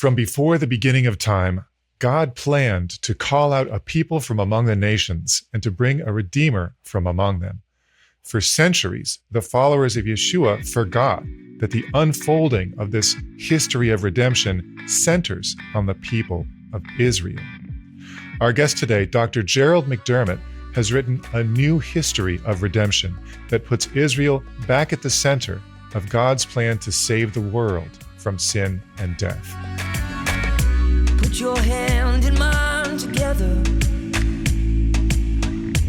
From before the beginning of time, God planned to call out a people from among the nations and to bring a redeemer from among them. For centuries, the followers of Yeshua forgot that the unfolding of this history of redemption centers on the people of Israel. Our guest today, Dr. Gerald McDermott, has written a new history of redemption that puts Israel back at the center of God's plan to save the world from sin and death. Put your hand in mine together.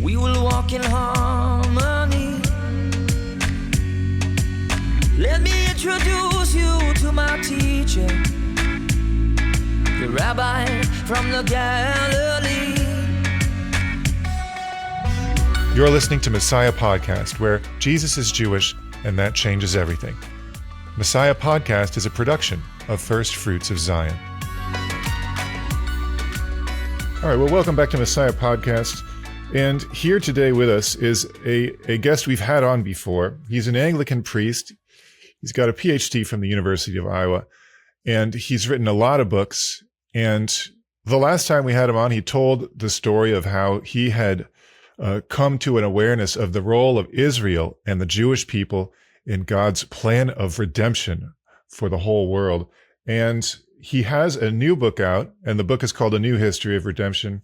We will walk in harmony. Let me introduce you to my teacher, the rabbi from the Galilee. You're listening to Messiah Podcast, where Jesus is Jewish and that changes everything. Messiah Podcast is a production of First Fruits of Zion. All right, well, welcome back to Messiah Podcast. And here today with us is a guest we've had on before. He's an Anglican priest. He's got a PhD from the University of Iowa, and he's written a lot of books. And the last time we had him on, he told the story of how he had come to an awareness of the role of Israel and the Jewish people in God's plan of redemption for the whole world. And he has a new book out, and the book is called A New History of Redemption.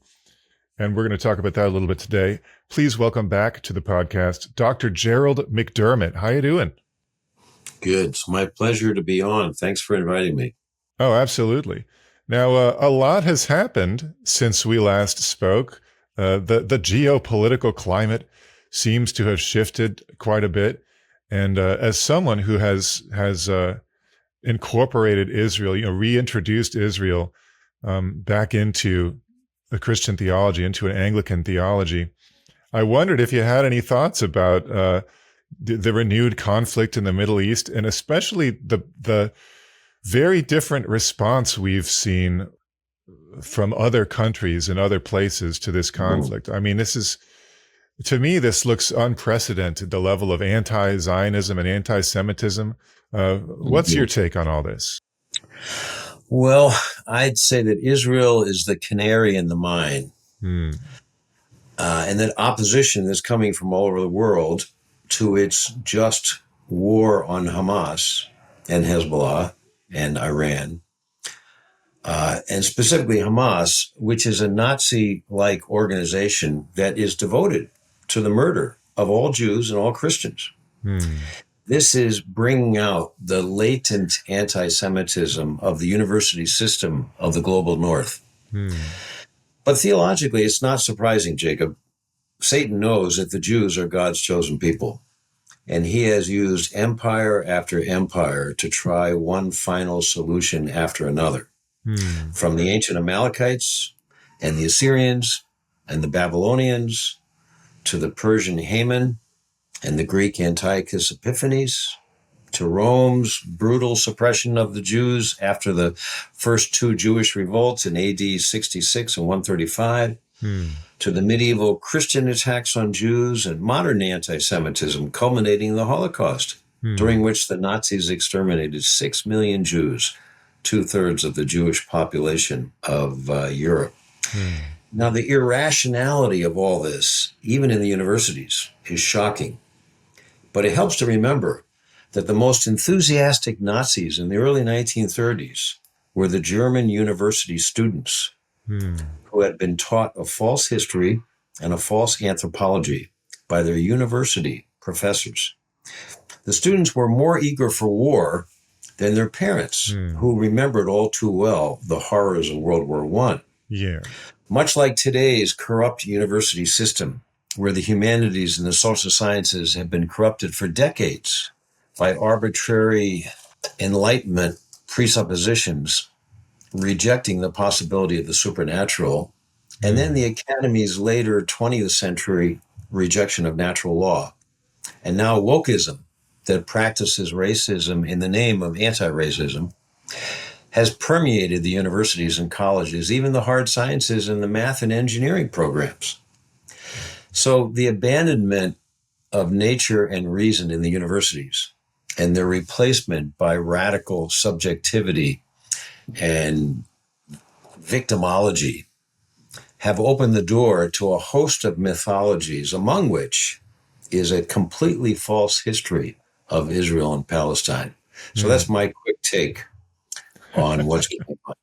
And we're going to talk about that a little bit today. Please welcome back to the podcast, Dr. Gerald McDermott. How you doing? Good. It's my pleasure to be on. Thanks for inviting me. Oh, absolutely. Now, a lot has happened since we last spoke. The geopolitical climate seems to have shifted quite a bit. And as someone who has incorporated Israel, reintroduced Israel back into a Christian theology, into an Anglican theology, I wondered if you had any thoughts about the renewed conflict in the Middle East, and especially the very different response we've seen from other countries and other places to this conflict. I mean, to me, this looks unprecedented, the level of anti-Zionism and anti-Semitism. What's your take on all this? Well, I'd say that Israel is the canary in the mine, and that opposition is coming from all over the world to its just war on Hamas and Hezbollah and Iran. And specifically Hamas, which is a Nazi-like organization that is devoted to the murder of all Jews and all Christians. This is bringing out the latent anti-Semitism of the university system of the global north. But theologically, it's not surprising, Jacob. Satan knows that the Jews are God's chosen people, and he has used empire after empire to try one final solution after another. From the ancient Amalekites and the Assyrians and the Babylonians to the Persian Haman and the Greek Antiochus Epiphanes to Rome's brutal suppression of the Jews after the first two Jewish revolts in AD 66 and 135, to the medieval Christian attacks on Jews and modern anti-Semitism culminating in the Holocaust, during which the Nazis exterminated 6 million Jews, 2/3 of the Jewish population of Europe. Now, the irrationality of all this, even in the universities, is shocking. But it helps to remember that the most enthusiastic Nazis in the early 1930s were the German university students who had been taught a false history and a false anthropology by their university professors. The students were more eager for war than their parents, who remembered all too well the horrors of World War I. Yeah. Much like today's corrupt university system, where the humanities and the social sciences have been corrupted for decades by arbitrary Enlightenment presuppositions, rejecting the possibility of the supernatural, and then the Academy's later 20th century rejection of natural law, and now wokeism that practices racism in the name of anti-racism, has permeated the universities and colleges, even the hard sciences and the math and engineering programs. So the abandonment of nature and reason in the universities and their replacement by radical subjectivity and victimology have opened the door to a host of mythologies, among which is a completely false history of Israel and Palestine. So that's my quick take on what's going on.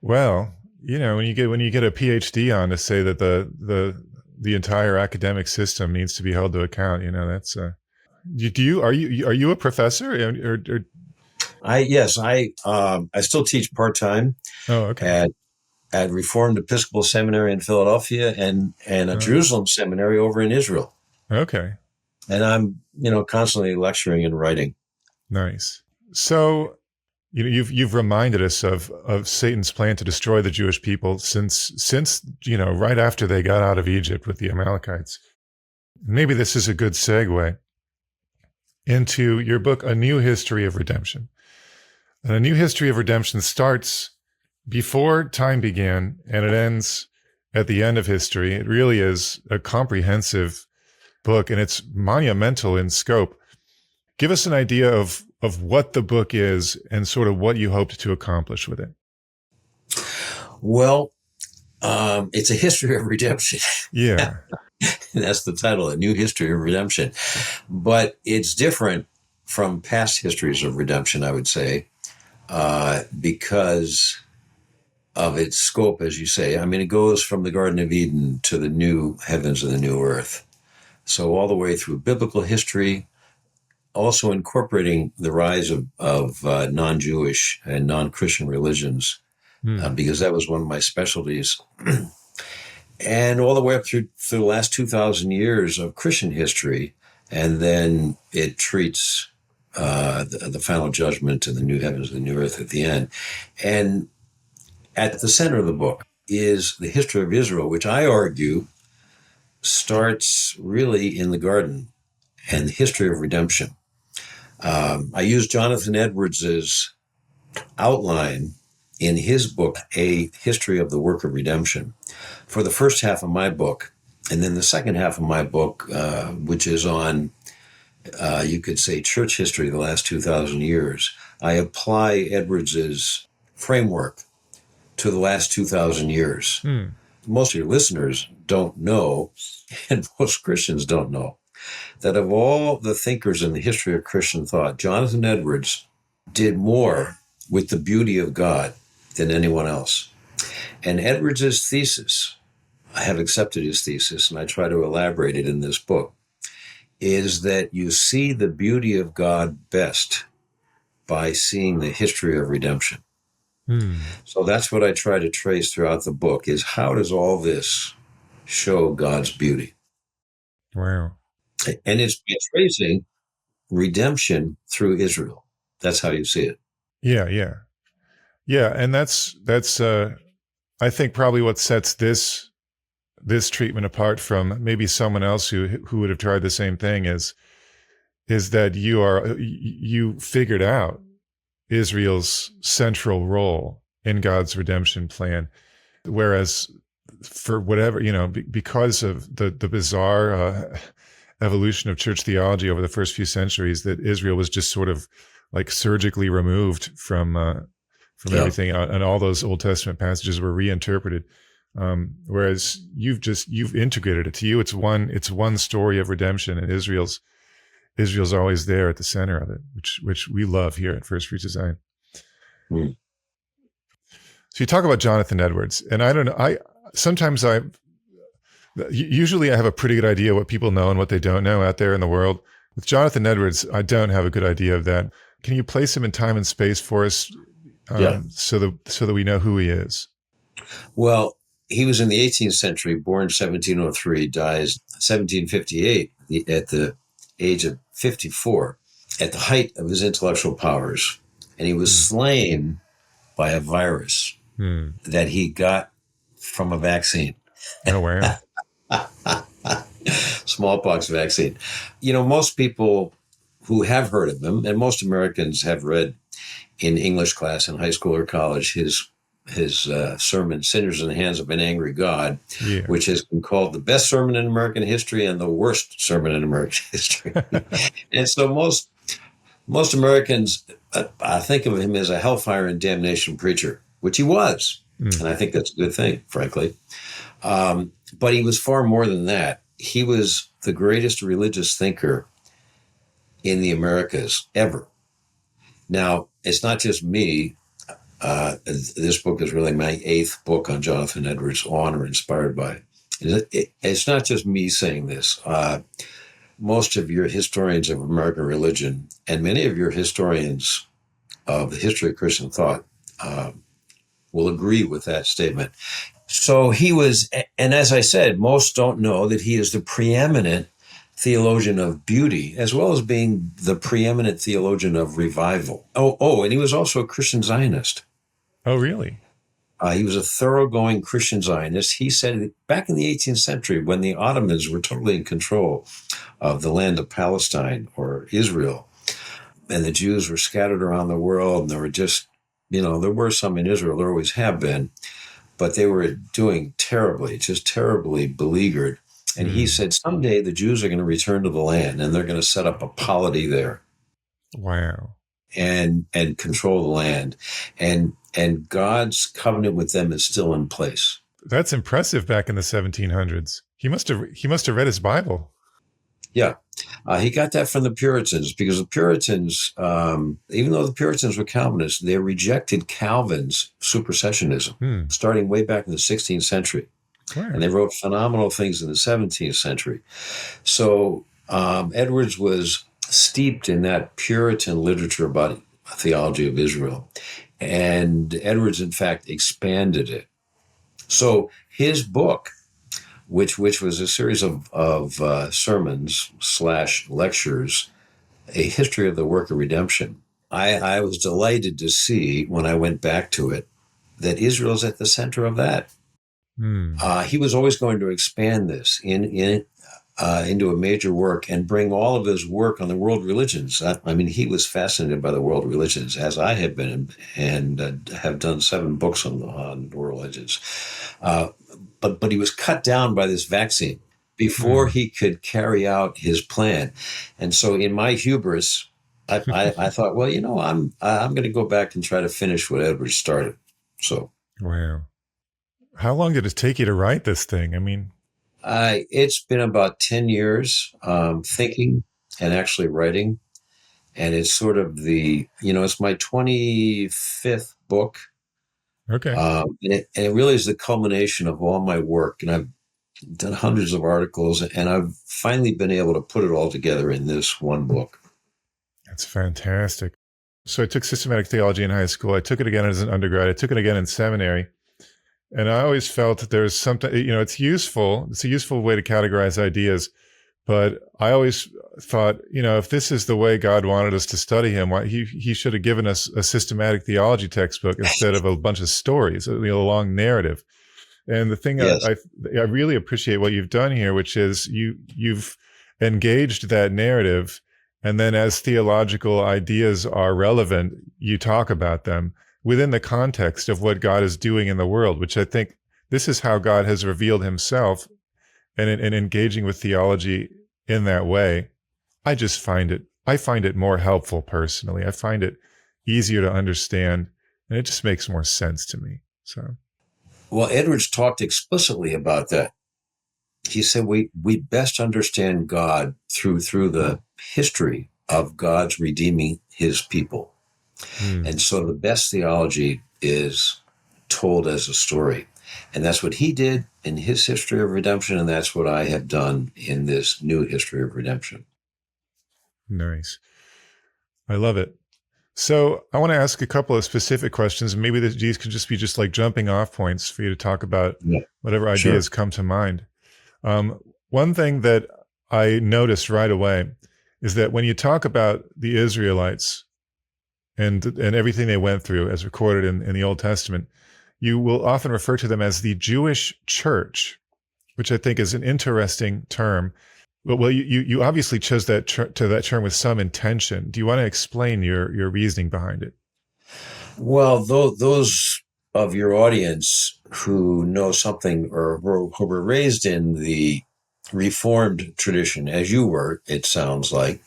Well, when you get a PhD on to say that the entire academic system needs to be held to account, that's are you a professor or I still teach part-time. Oh, okay. At Reformed Episcopal Seminary in Philadelphia and a Jerusalem seminary over in Israel. Okay. And I'm, constantly lecturing and writing. Nice. So, you've reminded us of Satan's plan to destroy the Jewish people since right after they got out of Egypt with the Amalekites. Maybe this is a good segue into your book, A New History of Redemption. And A New History of Redemption starts before time began and it ends at the end of history. It really is a comprehensive book and it's monumental in scope. Give us an idea of what the book is and sort of what you hoped to accomplish with it. Well, it's a history of redemption. Yeah. That's the title, A New History of Redemption. But it's different from past histories of redemption, I would say, because of its scope, as you say. I mean, it goes from the Garden of Eden to the new heavens and the new earth. So all the way through biblical history, also incorporating the rise of non-Jewish and non-Christian religions, because that was one of my specialties. And all the way up through the last 2,000 years of Christian history. And then it treats the final judgment and the new heavens and the new earth at the end. And at the center of the book is the history of Israel, which I argue starts really in the garden and the history of redemption. I use Jonathan Edwards's outline in his book, A History of the Work of Redemption, for the first half of my book. And then the second half of my book, which is on, you could say, church history, the last 2,000 years, I apply Edwards's framework to the last 2,000 years. Most of your listeners don't know, and most Christians don't know, that of all the thinkers in the history of Christian thought, Jonathan Edwards did more with the beauty of God than anyone else. And Edwards's thesis, I have accepted his thesis, and I try to elaborate it in this book, is that you see the beauty of God best by seeing the history of redemption. So that's what I try to trace throughout the book, is how does all this show God's beauty? Wow. And it's by tracing redemption through Israel. That's how you see it. Yeah. And that's I think probably what sets this treatment apart from maybe someone else who would have tried the same thing is that you figured out Israel's central role in God's redemption plan, whereas for whatever, because of the bizarre evolution of church theology over the first few centuries, that Israel was just sort of like surgically removed from everything, and all those Old Testament passages were reinterpreted. Whereas you've integrated it. To you, it's one story of redemption, and Israel's always there at the center of it, which we love here at First Fruits of Zion. So you talk about Jonathan Edwards, and I don't know. Usually I have a pretty good idea what people know and what they don't know out there in the world. With Jonathan Edwards, I don't have a good idea of that. Can you place him in time and space for us, so that we know who he is? Well, he was in the 18th century, born 1703, dies 1758 at the age of 54, at the height of his intellectual powers. And he was slain by a virus that he got from a vaccine. Oh, wow. Smallpox vaccine. Most people who have heard of him, and most Americans have read in English class in high school or college, his sermon, Sinners in the Hands of an Angry God, which has been called the best sermon in American history and the worst sermon in American history. And so most Americans I think of him as a hellfire and damnation preacher, which he was. And I think that's a good thing, frankly. But he was far more than that. He was the greatest religious thinker in the Americas ever. Now, it's not just me. This book is really my 8th book on Jonathan Edwards on or inspired by. It's not just me saying this. Most of your historians of American religion and many of your historians of the history of Christian thought will agree with that statement. So he was, and as I said, most don't know that he is the preeminent theologian of beauty, as well as being the preeminent theologian of revival. And he was also a Christian Zionist. Oh, really? He was a thoroughgoing Christian Zionist. He said back in the 18th century, when the Ottomans were totally in control of the land of Palestine or Israel, and the Jews were scattered around the world, and there were just, there were some in Israel, there always have been, but they were doing terribly, just terribly beleaguered. And he said, someday the Jews are going to return to the land, and they're going to set up a polity there. Wow. And control the land. And God's covenant with them is still in place. That's impressive back in the 1700s. He must have read his Bible. Yeah. He got that from the Puritans, because the Puritans, even though the Puritans were Calvinists, they rejected Calvin's supersessionism, starting way back in the 16th century. Wow. And they wrote phenomenal things in the 17th century. So Edwards was steeped in that Puritan literature about theology of Israel. And Edwards, in fact, expanded it. So his book, which was a series of sermons / lectures, A History of the Work of Redemption, I was delighted to see when I went back to it that Israel's at the center of that. He was always going to expand this into a major work and bring all of his work on the world religions. I mean, he was fascinated by the world religions, as I have been, and have done 7 books on world religions. But he was cut down by this vaccine before he could carry out his plan. And so in my hubris, I thought, well, I'm going to go back and try to finish what Edwards started. So. Wow. How long did it take you to write this thing? I mean, it's been about 10 years thinking and actually writing. And it's sort of it's my 25th book. Okay. And it really is the culmination of all my work. And I've done hundreds of articles, and I've finally been able to put it all together in this one book. That's fantastic. So I took systematic theology in high school. I took it again as an undergrad. I took it again in seminary. And I always felt that there's something, it's useful. It's a useful way to categorize ideas. But I always thought, if this is the way God wanted us to study him, he should have given us a systematic theology textbook instead of a bunch of stories, a long narrative. And the thing Yes. I really appreciate what you've done here, which is you've engaged that narrative. And then as theological ideas are relevant, you talk about them within the context of what God is doing in the world, which I think this is how God has revealed himself, and in engaging with theology in that way, I find it more helpful personally. I find it easier to understand, and it just makes more sense to me. So, well, Edwards talked explicitly about that. He said we best understand God through the history of God's redeeming his people. And so the best theology is told as a story. And that's what he did in his history of redemption, and that's what I have done in this new history of redemption. Nice. I love it. So I want to ask a couple of specific questions. Maybe these could just be like jumping off points for you to talk about whatever ideas come to mind. One thing that I noticed right away is that when you talk about the Israelites and everything they went through as recorded in the Old Testament, you will often refer to them as the Jewish church, which I think is an interesting term. Well, you obviously chose that term with some intention. Do you want to explain your reasoning behind it? Well, those of your audience who know something or who were raised in the Reformed tradition, as you were, it sounds like,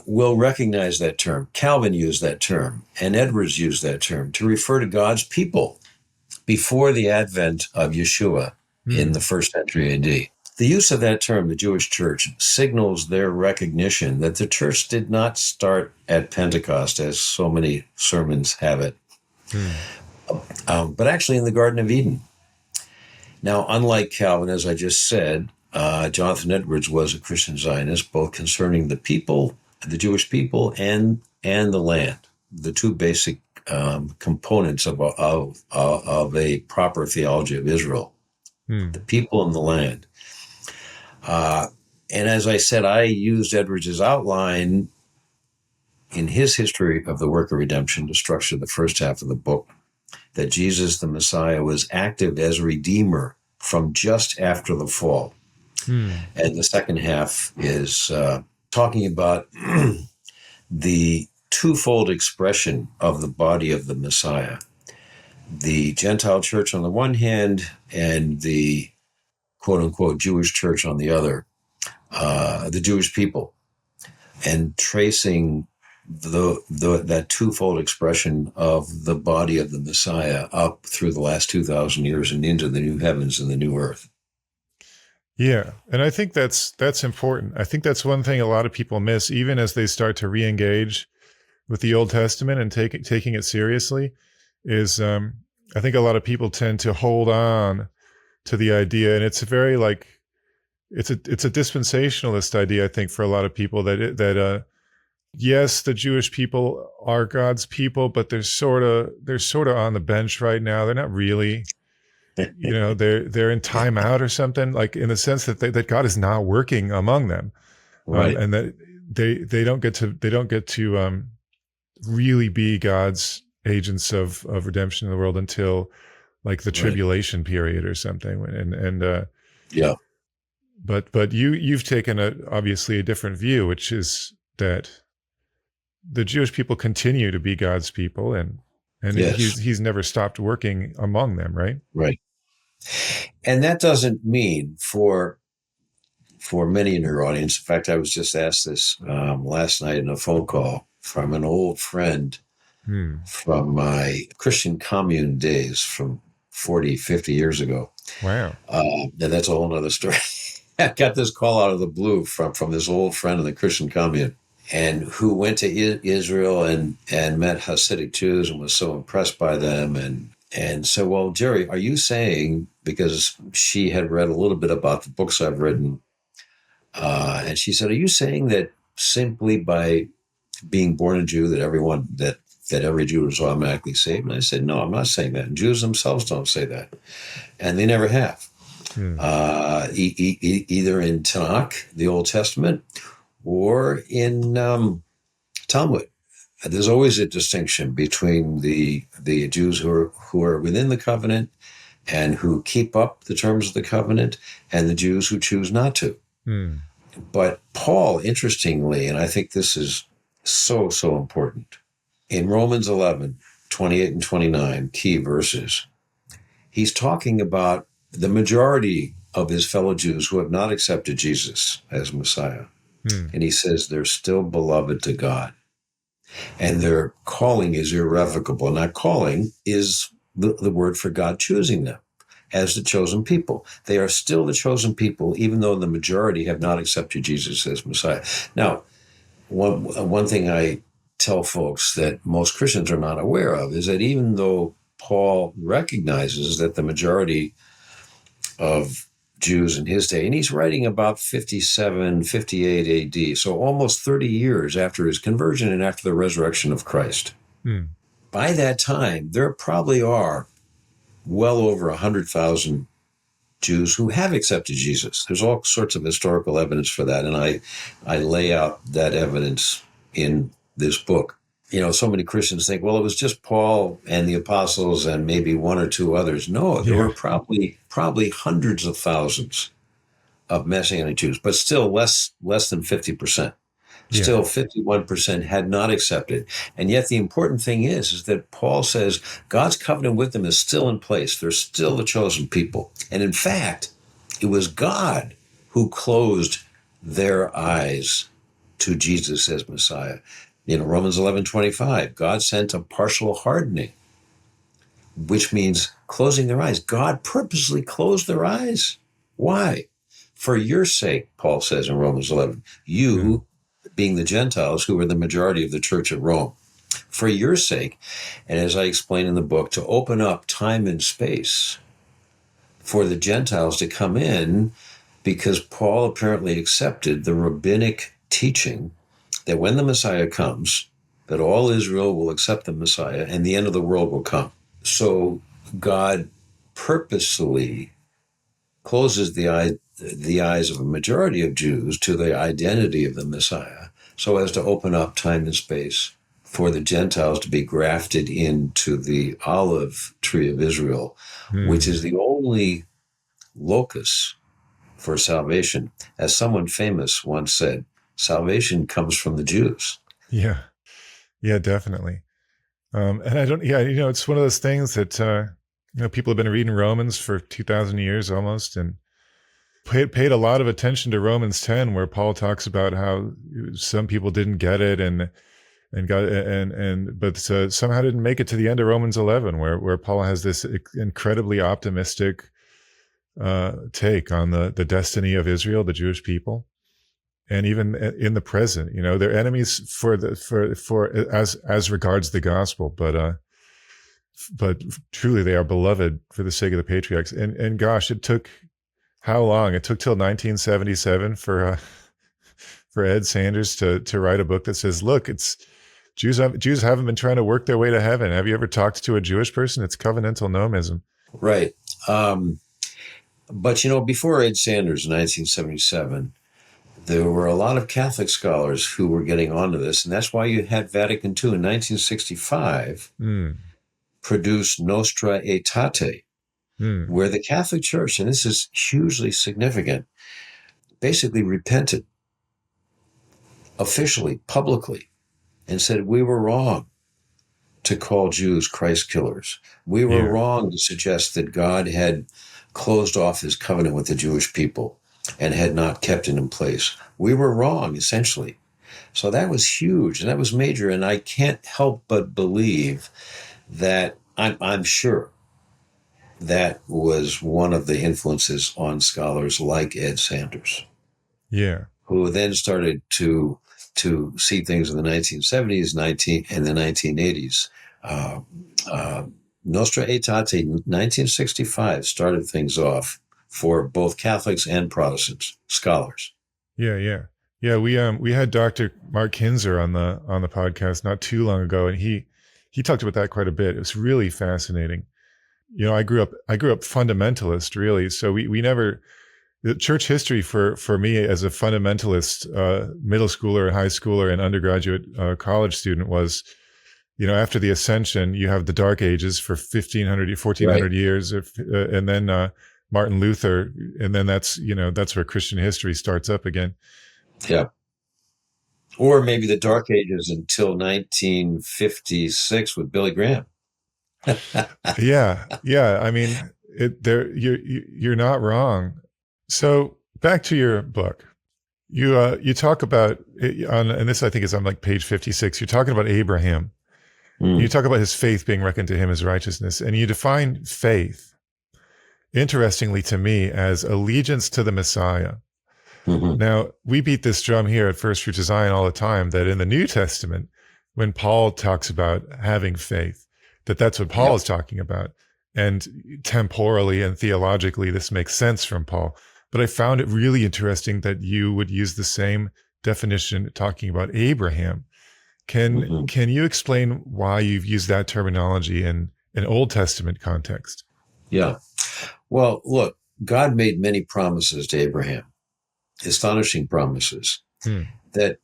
will recognize that term. Calvin used that term, and Edwards used that term to refer to God's people before the advent of Yeshua in the first century AD. The use of that term, the Jewish church, signals their recognition that the church did not start at Pentecost, as so many sermons have it, but actually in the Garden of Eden. Now, unlike Calvin, as I just said, Jonathan Edwards was a Christian Zionist, both concerning the people, the Jewish people, and the land, the two basic components of a proper theology of Israel, the people and the land. And as I said, I used Edwards' outline in his history of the work of redemption to structure the first half of the book, that Jesus, the Messiah, was active as Redeemer from just after the fall. And the second half is talking about the twofold expression of the body of the Messiah, the Gentile church on the one hand and the quote-unquote Jewish church on the other, the Jewish people, and tracing that twofold expression of the body of the Messiah up through the last 2,000 years and into the new heavens and the new earth. Yeah, and I think that's important. I think that's one thing a lot of people miss, even as they start to re-engage with the Old Testament and taking it seriously, is I think a lot of people tend to hold on to the idea, and it's a very it's a dispensationalist idea, I think, for a lot of people that yes, the Jewish people are God's people, but they're sort of on the bench right now. They're not really. They're in timeout or something, like in the sense that God is not working among them, right? And that they don't get to really be God's agents of redemption in the world until like the tribulation period or something. Yeah. But you've taken obviously a different view, which is that the Jewish people continue to be God's people, and yes. he's never stopped working among them, right? Right. And that doesn't mean for many in your audience. In fact, I was just asked this last night in a phone call from an old friend from my Christian commune days from 40, 50 years ago. Wow. And that's a whole other story. I got this call out of the blue from this old friend in the Christian commune, and who went to Israel and met Hasidic Jews and was so impressed by them. And so, well, Jerry, are you saying, because she had read a little bit about the books I've written, and she said, are you saying that simply by being born a Jew that every Jew is automatically saved? And I said, no, I'm not saying that. And Jews themselves don't say that. And they never have. Either in Tanakh, the Old Testament, or in Talmud. There's always a distinction between the Jews who are within the covenant and who keep up the terms of the covenant, and the Jews who choose not to. But Paul, interestingly, and I think this is so important, in Romans 11, 28 and 29, key verses, he's talking about the majority of his fellow Jews who have not accepted Jesus as Messiah. And he says they're still beloved to God. And their calling is irrevocable. Now, calling is the word for God choosing them as the chosen people. They are still the chosen people, even though the majority have not accepted Jesus as Messiah. Now, one thing I tell folks that most Christians are not aware of is that even though Paul recognizes that the majority of Jews in his day, and he's writing about 57, 58 AD, so almost 30 years after his conversion and after the resurrection of Christ. By that time, there probably are well over 100,000 Jews who have accepted Jesus. There's all sorts of historical evidence for that, and I lay out that evidence in this book. So many Christians think, well, it was just Paul and the apostles and maybe one or two others. No, there were probably hundreds of thousands of Messianic Jews, but still less than 50%. Still 51% had not accepted. And yet the important thing is that Paul says God's covenant with them is still in place. They're still the chosen people. And in fact, it was God who closed their eyes to Jesus as Messiah. Romans 11:25, God sent a partial hardening, which means closing their eyes. God purposely closed their eyes. Why? For your sake, Paul says in Romans 11, you, being the Gentiles who were the majority of the church at Rome, for your sake, and as I explain in the book, to open up time and space for the Gentiles to come in, because Paul apparently accepted the rabbinic teaching that when the Messiah comes, that all Israel will accept the Messiah and the end of the world will come. So God purposely closes the eyes of a majority of Jews to the identity of the Messiah, so as to open up time and space for the Gentiles to be grafted into the olive tree of Israel, which is the only locus for salvation. As someone famous once said, salvation comes from the Jews. Yeah, definitely. And I don't, it's one of those things that, people have been reading Romans for 2,000 years almost, and paid a lot of attention to Romans 10, where Paul talks about how some people didn't get it but somehow didn't make it to the end of Romans 11, where Paul has this incredibly optimistic take on the destiny of Israel, the Jewish people. And even in the present, they're enemies as regards the gospel, but truly they are beloved for the sake of the patriarchs. And gosh, it took how long? It took till 1977 for Ed Sanders to write a book that says, look, it's Jews haven't been trying to work their way to heaven. Have you ever talked to a Jewish person? It's covenantal nomism. Right. But before Ed Sanders in 1977, there were a lot of Catholic scholars who were getting onto this, and that's why you had Vatican II in 1965 produce Nostra Aetate, where the Catholic Church, and this is hugely significant, basically repented officially, publicly, and said, we were wrong to call Jews Christ killers. We were wrong to suggest that God had closed off his covenant with the Jewish people and had not kept it in place. We were wrong, essentially. So that was huge, and that was major, and I can't help but believe that I'm sure that was one of the influences on scholars like Ed Sanders. Yeah. Who then started to see things in the 1970s, and the 1980s. Nostra Aetate, 1965, started things off for both Catholics and Protestants scholars. Yeah. We had Dr. Mark Kinzer on the podcast not too long ago, and he talked about that quite a bit. It was really fascinating. I grew up fundamentalist, really. So we never, the church history for me as a fundamentalist middle schooler, high schooler, and undergraduate college student was, after the Ascension, you have the Dark Ages for 1,400 years, and then Martin Luther, and then that's where Christian history starts up again. Yeah. Or maybe the Dark Ages until 1956 with Billy Graham. Yeah. I mean, you're not wrong. So back to your book, you talk about and this I think is on like page 56. You're talking about Abraham. You talk about his faith being reckoned to him as righteousness, and you define faith, interestingly to me, as allegiance to the Messiah. Now, we beat this drum here at First Fruits of Zion all the time, that in the New Testament, when Paul talks about having faith, that's what Paul is talking about. And temporally and theologically, this makes sense from Paul. But I found it really interesting that you would use the same definition talking about Abraham. Can you explain why you've used that terminology in an Old Testament context? Yeah. Well, look, God made many promises to Abraham, astonishing promises that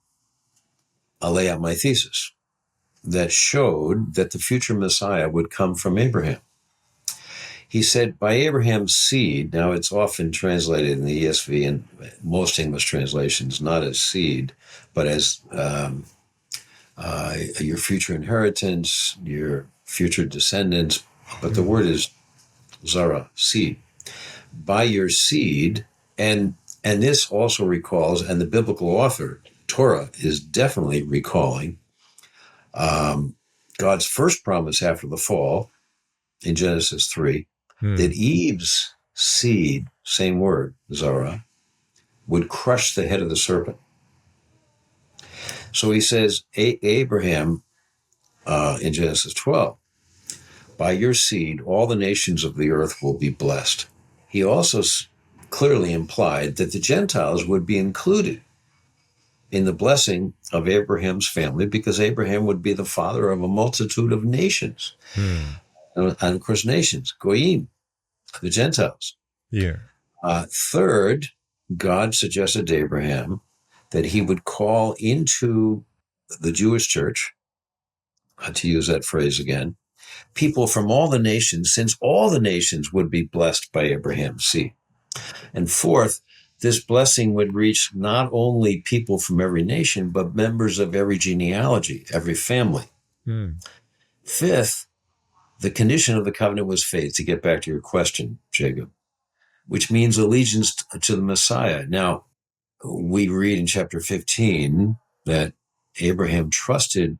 I'll lay out my thesis, that showed that the future Messiah would come from Abraham. He said, by Abraham's seed, now it's often translated in the ESV and most English translations, not as seed, but as your future inheritance, your future descendants, but the word is zara, seed. By your seed, and this also recalls, and the biblical author Torah is definitely recalling God's first promise after the fall in Genesis 3, that Eve's seed, same word, Zara, would crush the head of the serpent. So he says, Abraham, in Genesis 12, by your seed, all the nations of the earth will be blessed. He also clearly implied that the Gentiles would be included in the blessing of Abraham's family, because Abraham would be the father of a multitude of nations. And of course, nations, Goyim, the Gentiles. Yeah. Third, God suggested to Abraham that he would call into the Jewish church, to use that phrase again, people from all the nations, since all the nations would be blessed by Abraham's seed. And fourth, this blessing would reach not only people from every nation, but members of every genealogy, every family. Fifth, the condition of the covenant was faith, to get back to your question, Jacob, which means allegiance to the Messiah. Now, we read in chapter 15 that Abraham trusted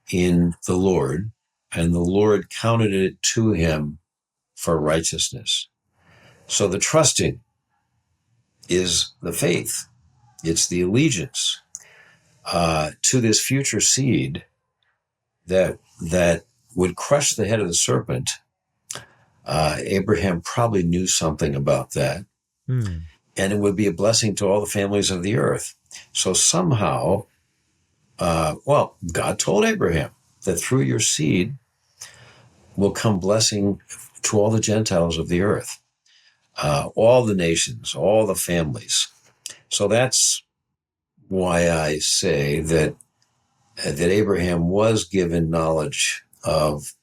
in the Lord, and the Lord counted it to him for righteousness. So the trusting is the faith. It's the allegiance to this future seed that would crush the head of the serpent. Abraham probably knew something about that. And it would be a blessing to all the families of the earth. So somehow, God told Abraham that through your seed will come blessing to all the Gentiles of the earth, all the nations, all the families. So that's why I say that Abraham was given knowledge of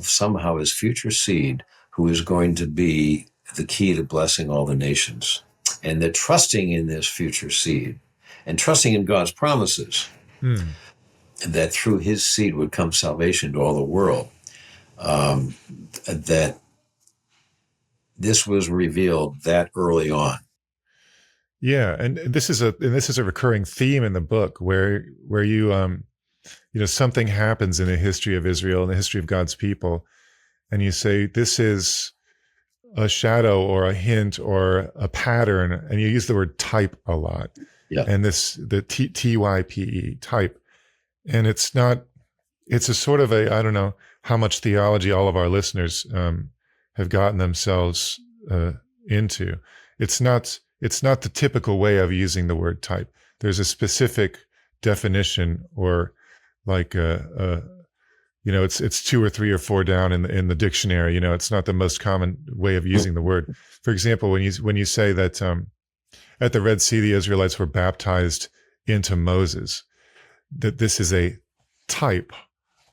somehow his future seed, who is going to be the key to blessing all the nations. And that trusting in this future seed and trusting in God's promises, that through his seed would come salvation to all the world, that this was revealed that early on. Yeah, and this is a recurring theme in the book where you something happens in the history of Israel and the history of God's people, and you say this is a shadow or a hint or a pattern, and you use the word type a lot. Yeah. And the TYPE, type, and it's a sort of I don't know how much theology all of our listeners have gotten themselves into. It's not the typical way of using the word type. There's a specific definition, or like it's 2 or 3 or 4 down in the dictionary. It's not the most common way of using the word. For example, when you say that at the Red Sea the Israelites were baptized into Moses, that this is a type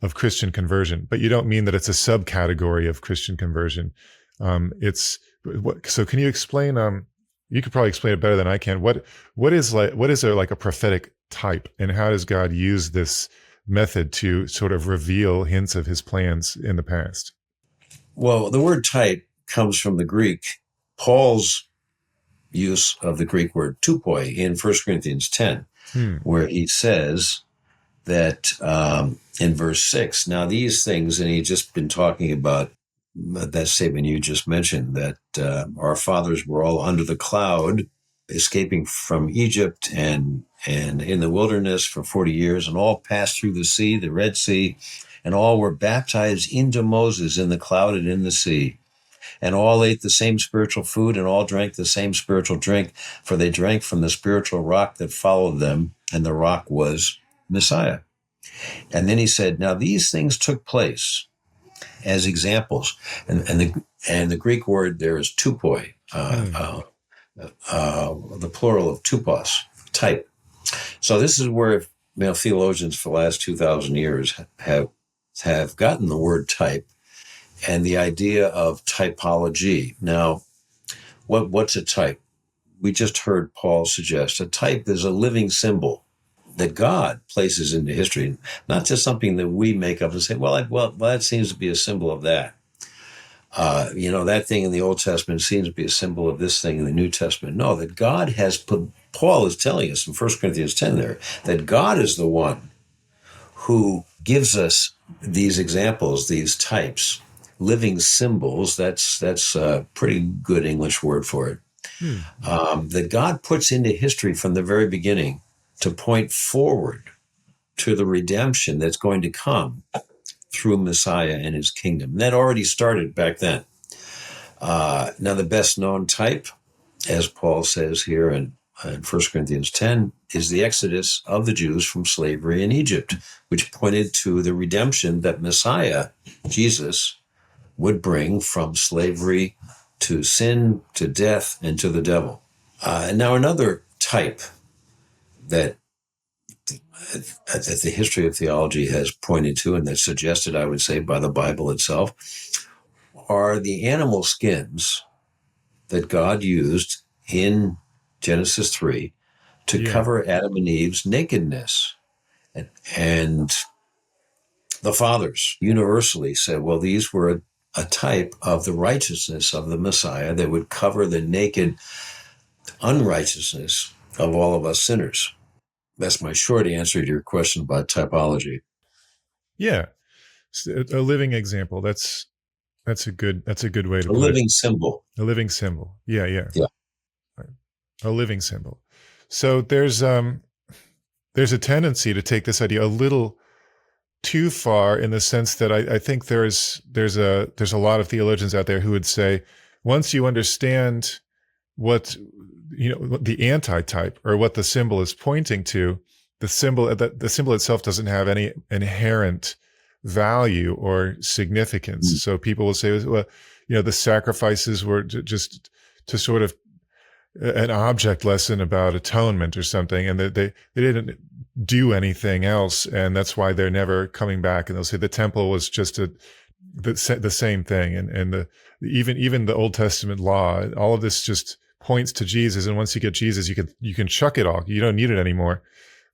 of Christian conversion, but you don't mean that it's a subcategory of Christian conversion. So can you explain? You could probably explain it better than I can. What is there like a prophetic type, and how does God use this method to sort of reveal hints of his plans in the past? Well, the word type comes from the Greek. Paul's use of the Greek word tupoi in 1 Corinthians 10, where he says that in verse 6, now these things, and he's just been talking about that statement you just mentioned, that our fathers were all under the cloud, escaping from Egypt and in the wilderness for 40 years, and all passed through the sea, the Red Sea, and all were baptized into Moses in the cloud and in the sea. And all ate the same spiritual food, and all drank the same spiritual drink, for they drank from the spiritual rock that followed them, and the rock was Messiah. And then he said, now these things took place as examples. And the Greek word there is tupoi, the plural of tupos, type. So this is where theologians for the last 2,000 years have gotten the word type and the idea of typology. Now, what's a type? We just heard Paul suggest a type is a living symbol that God places into history, not just something that we make up and say, well, that seems to be a symbol of that. That thing in the Old Testament seems to be a symbol of this thing in the New Testament. No, that God has Paul is telling us in 1 Corinthians 10 there that God is the one who gives us these examples, these types, living symbols. That's a pretty good English word for it. That God puts into history from the very beginning to point forward to the redemption that's going to come through Messiah and his kingdom. That already started back then. Now, the best known type, as Paul says here in 1 Corinthians 10, is the exodus of the Jews from slavery in Egypt, which pointed to the redemption that Messiah, Jesus, would bring from slavery to sin, to death, and to the devil. And now another type that the history of theology has pointed to, and that's suggested, I would say, by the Bible itself, are the animal skins that God used in Genesis 3 to cover Adam and Eve's nakedness. And the fathers universally said, well, these were a type of the righteousness of the Messiah that would cover the naked unrighteousness of all of us sinners. That's my short answer to your question about typology. Yeah, a living example. That's a good way to put it. A living symbol. A living symbol. Yeah. Yeah. A living symbol. So there's a tendency to take this idea a little too far, in the sense that I think there's a lot of theologians out there who would say, once you understand what the antitype, or what the symbol is pointing to, the symbol itself doesn't have any inherent value or significance. So people will say, well, the sacrifices were just to sort of an object lesson about atonement or something, and they didn't do anything else, and that's why they're never coming back. And they'll say the temple was just the same thing, and even the Old Testament law, all of this just points to Jesus. And once you get Jesus, you can chuck it all. You don't need it anymore.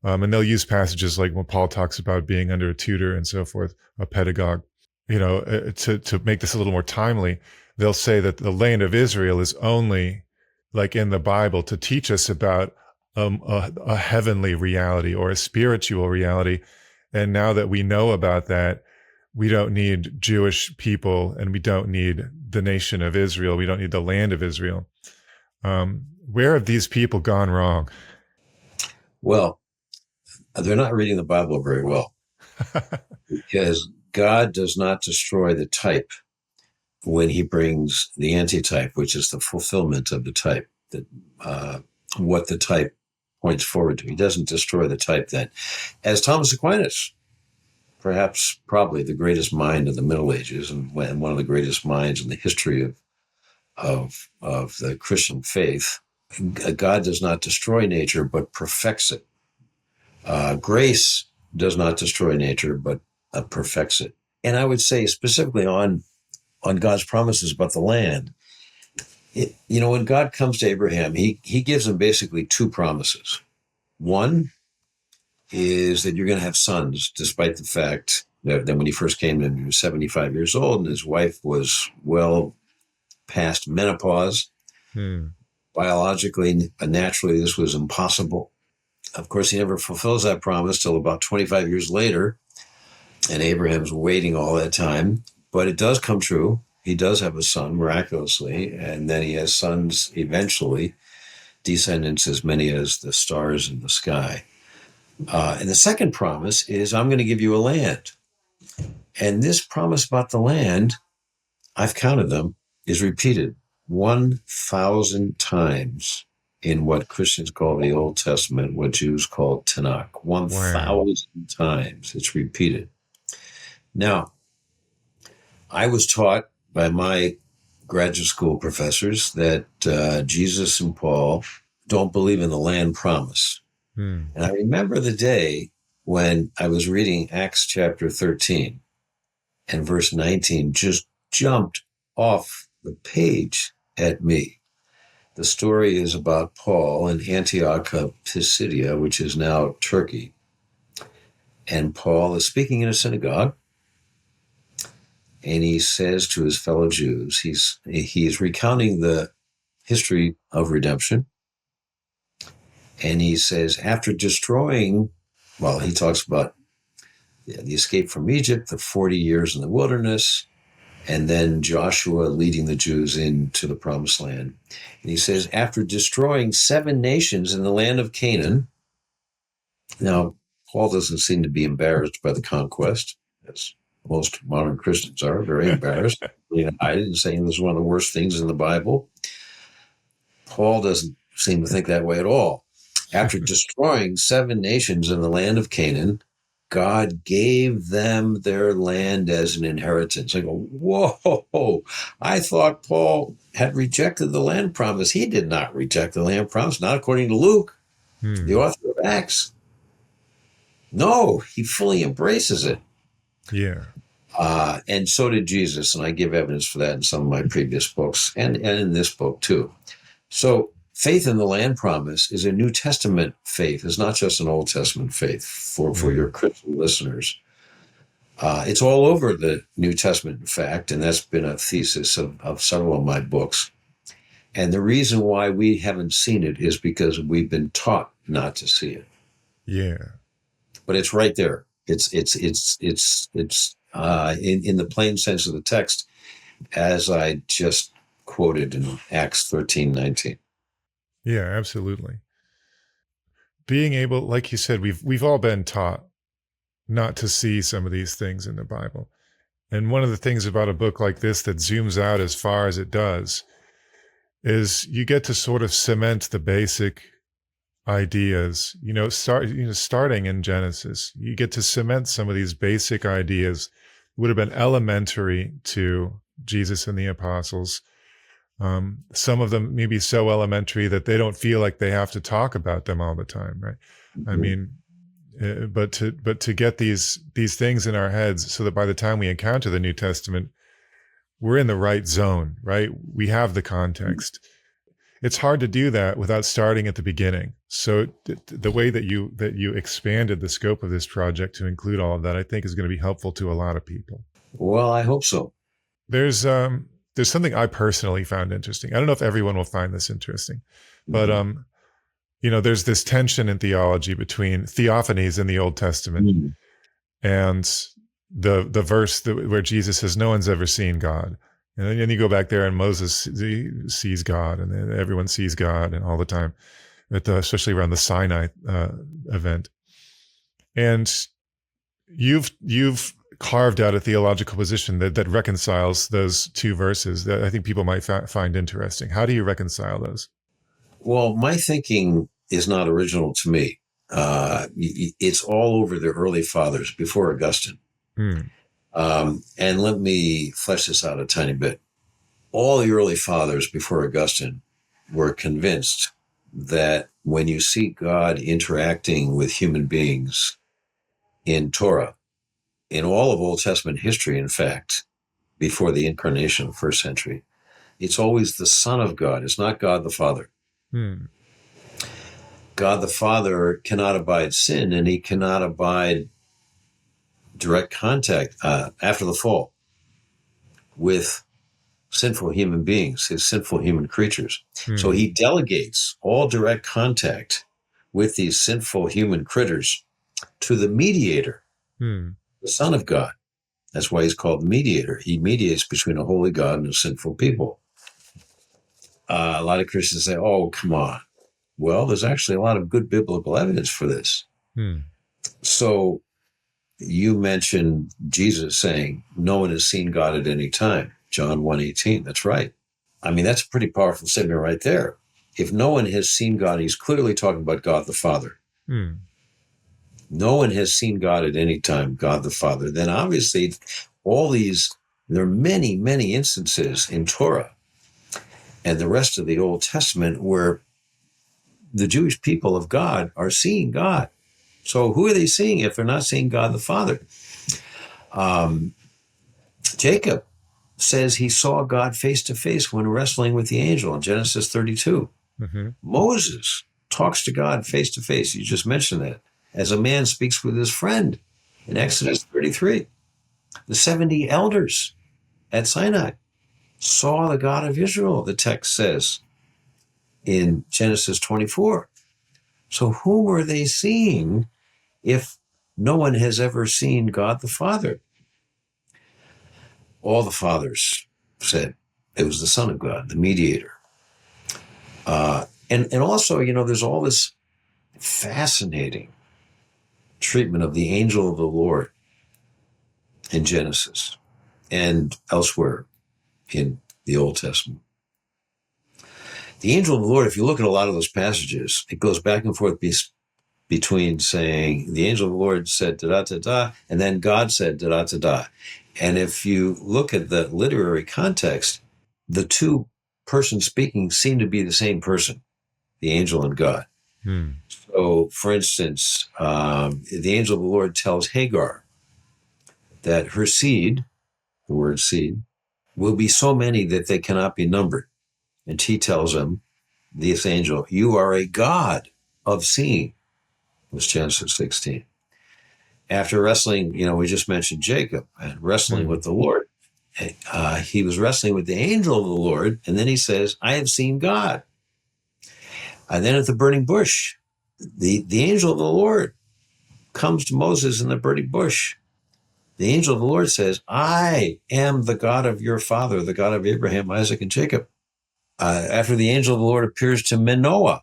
And they'll use passages like when Paul talks about being under a tutor and so forth, a pedagogue, to make this a little more timely. They'll say that the land of Israel is only, like in the Bible, to teach us about a heavenly reality or a spiritual reality. And now that we know about that, we don't need Jewish people, and we don't need the nation of Israel. We don't need the land of Israel. Where have these people gone wrong? Well, they're not reading the Bible very well, because God does not destroy the type when he brings the antitype, which is the fulfillment of the type, that what the type points forward to. He doesn't destroy the type then. As Thomas Aquinas, probably the greatest mind of the Middle Ages, and one of the greatest minds in the history of the Christian faith, God does not destroy nature, but perfects it. Grace does not destroy nature, but perfects it. And I would say specifically on God's promises about the land, when God comes to Abraham, he gives him basically two promises. One is that you're going to have sons, despite the fact that when he first came to him, he was 75 years old, and his wife was well past menopause. Biologically, naturally, this was impossible. Of course, he never fulfills that promise till about 25 years later, and Abraham's waiting all that time. But it does come true. He does have a son miraculously, and then he has sons eventually, descendants as many as the stars in the sky. And the second promise is, I'm going to give you a land. And this promise about the land, I've counted them, is repeated 1,000 times in what Christians call the Old Testament, what Jews call Tanakh. 1,000 times it's repeated. Now, I was taught by my graduate school professors that Jesus and Paul don't believe in the land promise. And I remember the day when I was reading Acts chapter 13 and verse 19 just jumped off the page at me. The story is about Paul in Antioch of Pisidia, which is now Turkey. And Paul is speaking in a synagogue, and he says to his fellow Jews, he is recounting the history of redemption. And he says, after destroying, well, he talks about the escape from Egypt, the 40 years in the wilderness, and then Joshua leading the Jews into the promised land. And he says, after destroying 7 nations in the land of Canaan, now, Paul doesn't seem to be embarrassed by the conquest, as most modern Christians are, very embarrassed. I didn't say this is one of the worst things in the Bible. Paul doesn't seem to think that way at all. After destroying 7 nations in the land of Canaan, God gave them their land as an inheritance. I go, whoa, I thought Paul had rejected the land promise. He did not reject the land promise, not according to Luke, the author of Acts. No, he fully embraces it. Yeah. And so did Jesus, and I give evidence for that in some of my previous books and in this book too. So faith in the land promise is a New Testament faith. It's not just an Old Testament faith for your Christian listeners. It's all over the New Testament, in fact, and that's been a thesis of several of my books. And the reason why we haven't seen it is because we've been taught not to see it. Yeah. But it's right there. It's in the plain sense of the text, as I just quoted in Acts 13:19. Yeah, absolutely. Being able, like you said, we've all been taught not to see some of these things in the Bible. And one of the things about a book like this that zooms out as far as it does is you get to sort of cement the basic ideas, starting in Genesis. You get to cement some of these basic ideas would have been elementary to Jesus and the apostles. Some of them may be so elementary that they don't feel like they have to talk about them all the time, right? Mm-hmm. I mean, but to get these things in our heads so that by the time we encounter the New Testament, we're in the right zone, right? We have the context. It's hard to do that without starting at the beginning. So the way that you expanded the scope of this project to include all of that, I think is going to be helpful to a lot of people. Well, I hope so. There's something I personally found interesting. I don't know if everyone will find this interesting, but there's this tension in theology between Theophanies in the Old Testament and the verse where Jesus says, "No one's ever seen God." And then you go back there and Moses sees God and then everyone sees God and all the time, especially around the Sinai event. And you've carved out a theological position that reconciles those two verses that I think people might find interesting. How do you reconcile those? Well, my thinking is not original to me. It's all over the early fathers before Augustine. And let me flesh this out a tiny bit. All the early fathers before Augustine were convinced that when you see God interacting with human beings in Torah, in all of Old Testament history, in fact, before the incarnation of the first century, it's always the Son of God. It's not God the Father. God the Father cannot abide sin, and he cannot abide direct contact after the fall with sinful human beings, his sinful human creatures. So he delegates all direct contact with these sinful human critters to the mediator, the Son of God. That's why he's called the mediator. He mediates between a holy God and a sinful people. A lot of Christians say, oh, come on. Well, there's actually a lot of good biblical evidence for this. So you mentioned Jesus saying, no one has seen God at any time. John 1:18. That's right. I mean, that's a pretty powerful statement right there. If no one has seen God, he's clearly talking about God the Father. No one has seen God at any time, God the Father. Then obviously there are many, many instances in Torah and the rest of the Old Testament where the Jewish people of God are seeing God. So who are they seeing if they're not seeing God the Father? Jacob says he saw God face to face when wrestling with the angel in Genesis 32. Moses talks to God face to face. You just mentioned that. As a man speaks with his friend in Exodus 33. The 70 elders at Sinai saw the God of Israel, the text says in Genesis 24. So whom are they seeing if no one has ever seen God the Father? All the fathers said it was the Son of God, the mediator. And also, there's all this fascinating treatment of the angel of the Lord in Genesis and elsewhere in the Old Testament. The angel of the Lord, if you look at a lot of those passages, it goes back and forth between saying the angel of the Lord said da-da-da-da, and then God said da-da-da-da. And if you look at the literary context, the two persons speaking seem to be the same person, the angel and God. So, for instance, the angel of the Lord tells Hagar that her seed, the word seed, will be so many that they cannot be numbered. And he tells him, this angel, you are a God of seeing. It was Genesis 16. After wrestling, we just mentioned Jacob and wrestling with the Lord. He was wrestling with the angel of the Lord, and then he says, I have seen God. And then at the burning bush, the angel of the Lord comes to Moses in the burning bush. The angel of the Lord says, I am the God of your father, the God of Abraham, Isaac, and Jacob. After the angel of the Lord appears to Manoah,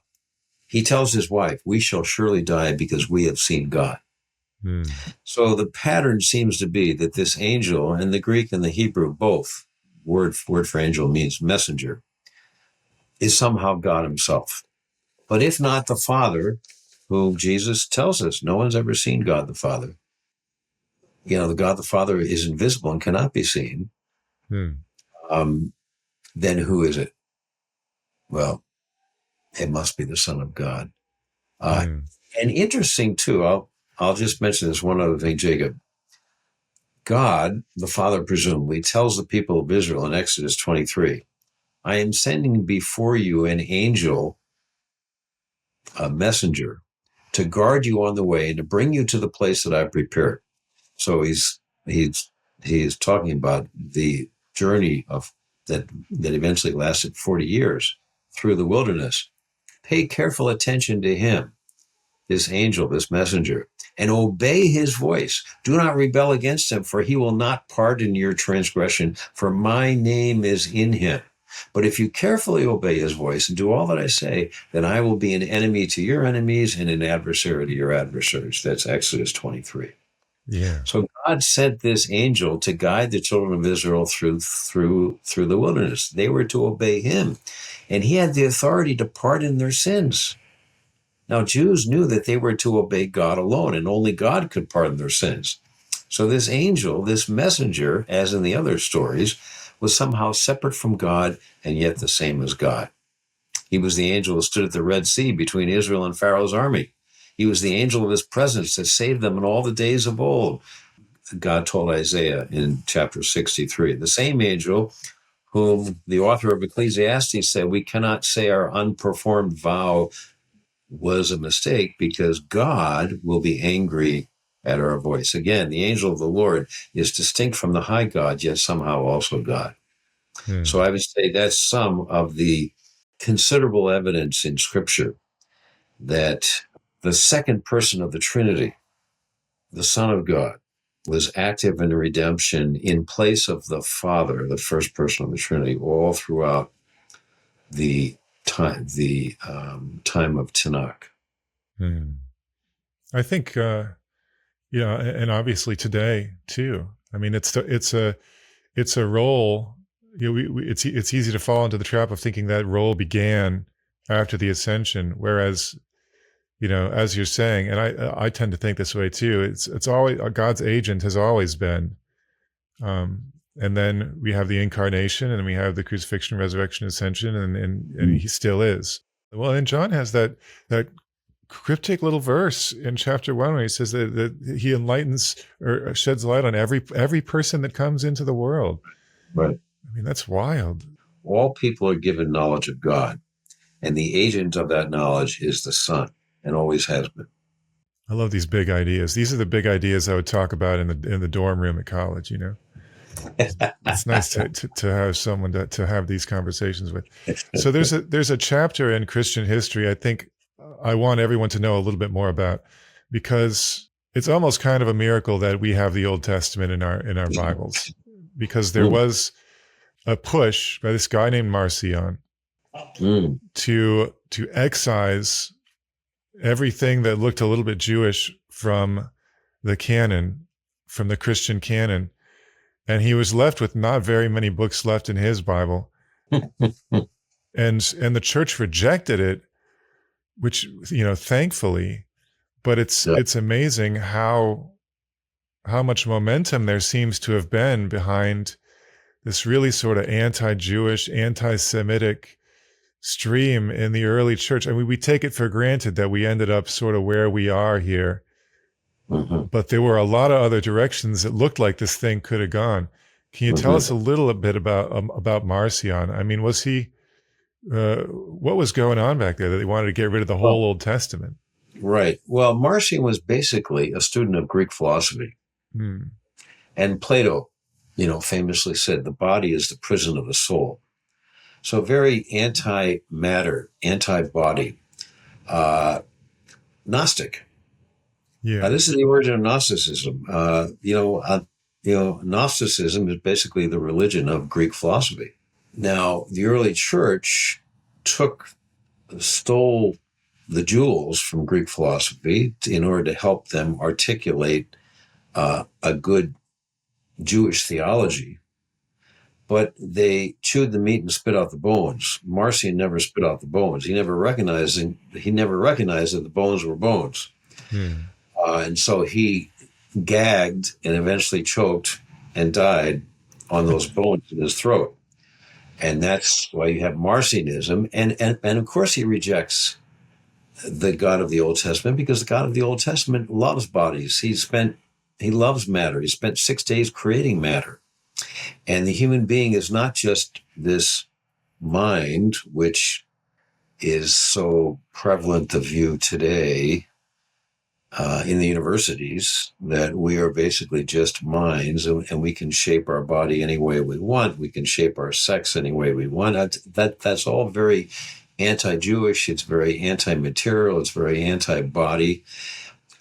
he tells his wife, we shall surely die because we have seen God. So the pattern seems to be that this angel, and the Greek and the Hebrew, both, word for angel means messenger, is somehow God himself. But if not the Father, whom Jesus tells us, no one's ever seen God the Father. The God the Father is invisible and cannot be seen. Then who is it? Well, it must be the Son of God. And interesting too, I'll just mention this one other thing, Jacob. God, the Father presumably, tells the people of Israel in Exodus 23, I am sending before you an angel, a messenger, to guard you on the way and to bring you to the place that I've prepared. So he's talking about the journey that eventually lasted 40 years through the wilderness. Pay careful attention to him, this angel, this messenger, and obey his voice. Do not rebel against him, for he will not pardon your transgression, for my name is in him. But if you carefully obey his voice and do all that I say, then I will be an enemy to your enemies and an adversary to your adversaries. That's Exodus 23. Yeah. So God sent this angel to guide the children of Israel through the wilderness. They were to obey him, and he had the authority to pardon their sins. Now, Jews knew that they were to obey God alone, and only God could pardon their sins. So this angel, this messenger, as in the other stories, was somehow separate from God and yet the same as God. He was the angel who stood at the Red Sea between Israel and Pharaoh's army. He was the angel of his presence that saved them in all the days of old. God told Isaiah in chapter 63. The same angel whom the author of Ecclesiastes said, we cannot say our unperformed vow was a mistake because God will be angry at our voice. Again, the angel of the Lord is distinct from the high God, yet somehow also God. So I would say that's some of the considerable evidence in Scripture that the second person of the Trinity, the Son of God, was active in redemption in place of the Father, the first person of the Trinity, all throughout the time of Tanakh. I think, and obviously today too. I mean, it's a role. It's easy to fall into the trap of thinking that role began after the ascension, whereas, as you're saying, and I tend to think this way too. It's always God's agent has always been, and then we have the incarnation, and we have the crucifixion, resurrection, ascension, and he still is. Well, and John has that cryptic little verse in chapter 1 where he says that he enlightens or sheds light on every person that comes into the world. Right. I mean, that's wild. All people are given knowledge of God, and the agent of that knowledge is the Son, and always has been. I love these big ideas. These are the big ideas I would talk about in the dorm room at college. It's nice to have someone to have these conversations with. So there's a chapter in Christian history. I think I want everyone to know a little bit more about, because it's almost kind of a miracle that we have the Old Testament in our Bibles, because there was a push by this guy named Marcion to excise everything that looked a little bit Jewish from the canon, from the Christian canon, and he was left with not very many books left in his Bible, and the church rejected it, which, thankfully. But it's amazing how much momentum there seems to have been behind this really sort of anti-Jewish, anti-Semitic stream in the early church. I mean, we take it for granted that we ended up sort of where we are here, but there were a lot of other directions it looked like this thing could have gone. Can you tell us a little bit about Marcion? I mean, was he, what was going on back there that they wanted to get rid of the whole Old Testament? Right. Well, Marcion was basically a student of Greek philosophy. And Plato, famously said, the body is the prison of the soul. So very anti-matter, anti-body, Gnostic. Yeah. This is the origin of Gnosticism. Gnosticism is basically the religion of Greek philosophy. Now, the early church stole the jewels from Greek philosophy in order to help them articulate a good Jewish theology, but they chewed the meat and spit out the bones. Marcion never spit out the bones. He never recognized that the bones were bones. And so he gagged and eventually choked and died on those bones in his throat. And that's why you have Marcionism. And of course he rejects the God of the Old Testament, because the God of the Old Testament loves bodies. He loves matter. He spent 6 days creating matter. And the human being is not just this mind, which is so prevalent of view today in the universities, that we are basically just minds, and we can shape our body any way we want. We can shape our sex any way we want. That's all very anti-Jewish. It's very anti-material. It's very anti-body.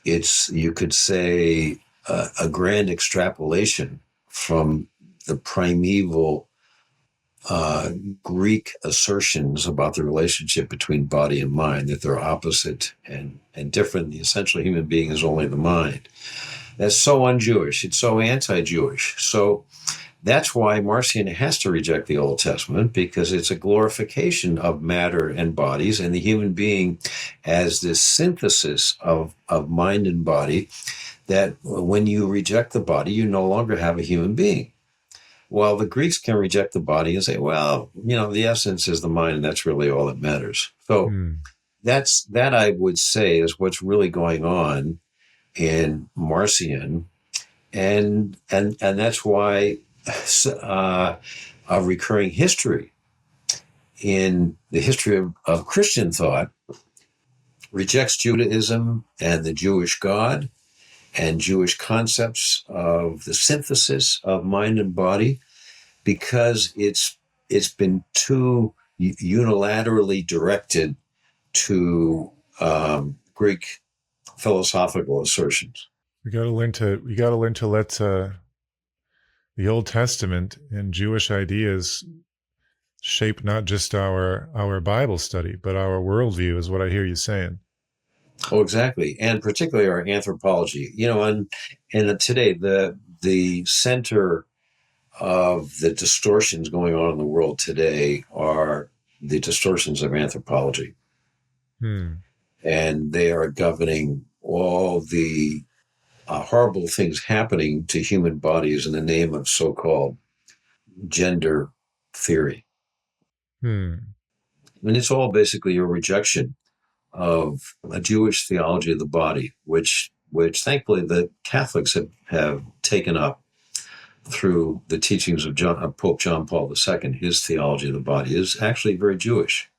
It's, you could say, a grand extrapolation from the primeval Greek assertions about the relationship between body and mind, that they're opposite and different. The essential human being is only the mind. That's so un-Jewish. It's so anti-Jewish. So that's why Marcion has to reject the Old Testament, because it's a glorification of matter and bodies, and the human being as this synthesis of mind and body, that when you reject the body, you no longer have a human being. Well, the Greeks can reject the body and say, well, the essence is the mind, and that's really all that matters. So that I would say is what's really going on in Marcion. And that's why a recurring history in the history of Christian thought rejects Judaism and the Jewish God and Jewish concepts of the synthesis of mind and body, because it's been too unilaterally directed to Greek philosophical assertions. We got to learn to let the Old Testament and Jewish ideas shape not just our Bible study, but our worldview, is what I hear you saying. Oh, exactly. And particularly our anthropology. And today, the center of the distortions going on in the world today are the distortions of anthropology. And they are governing all the horrible things happening to human bodies in the name of so-called gender theory. And it's all basically a rejection of a Jewish theology of the body, which thankfully the Catholics have taken up through the teachings of Pope John Paul II. His theology of the body is actually very Jewish.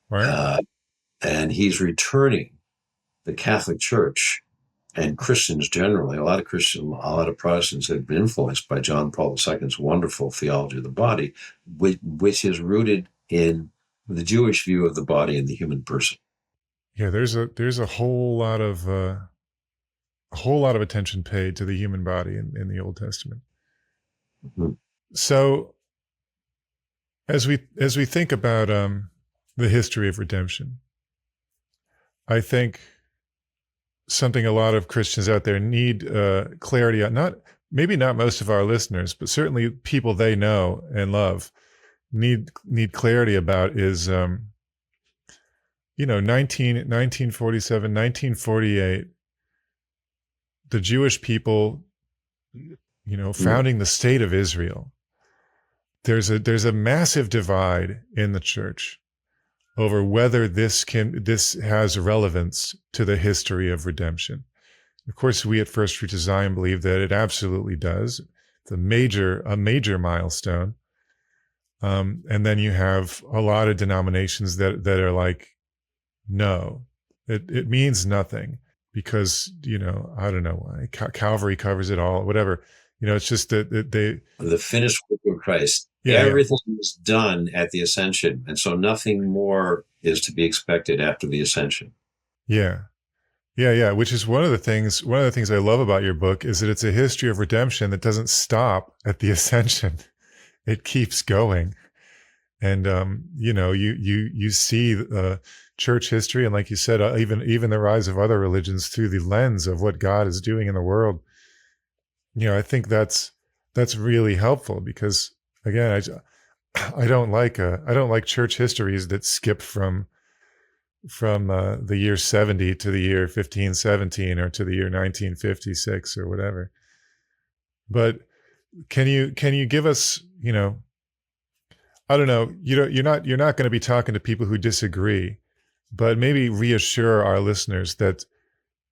Right. And he's returning the Catholic Church and Christians generally. A lot of Protestants have been influenced by John Paul II's wonderful theology of the body, which is rooted in the Jewish view of the body and the human person. Yeah, there's a whole lot of attention paid to the human body in the Old Testament. Mhm. So as we think about the history of redemption, I think something a lot of Christians out there need clarity on. Maybe not most of our listeners, but certainly people they know and love need clarity about is 1947, 1948, the Jewish people, founding the state of Israel. There's a massive divide in the church over whether this has relevance to the history of redemption. Of course, we at First Fruits of Zion believe that it absolutely does. It's a major milestone. And then you have a lot of denominations that are like, no, it means nothing because, I don't know why. Calvary covers it all, whatever. It's just that the finished work of Christ. Yeah, everything is done at the ascension. And so nothing more is to be expected after the ascension. Yeah. Which is one of the things I love about your book is that it's a history of redemption that doesn't stop at the ascension. It keeps going. And, you see church history. And like you said, even the rise of other religions through the lens of what God is doing in the world. I think that's really helpful because again, I don't like church histories that skip from the year 70 to the year 1517 or to the year 1956 or whatever. But can you give us, I don't know, you're not going to be talking to people who disagree, but maybe reassure our listeners that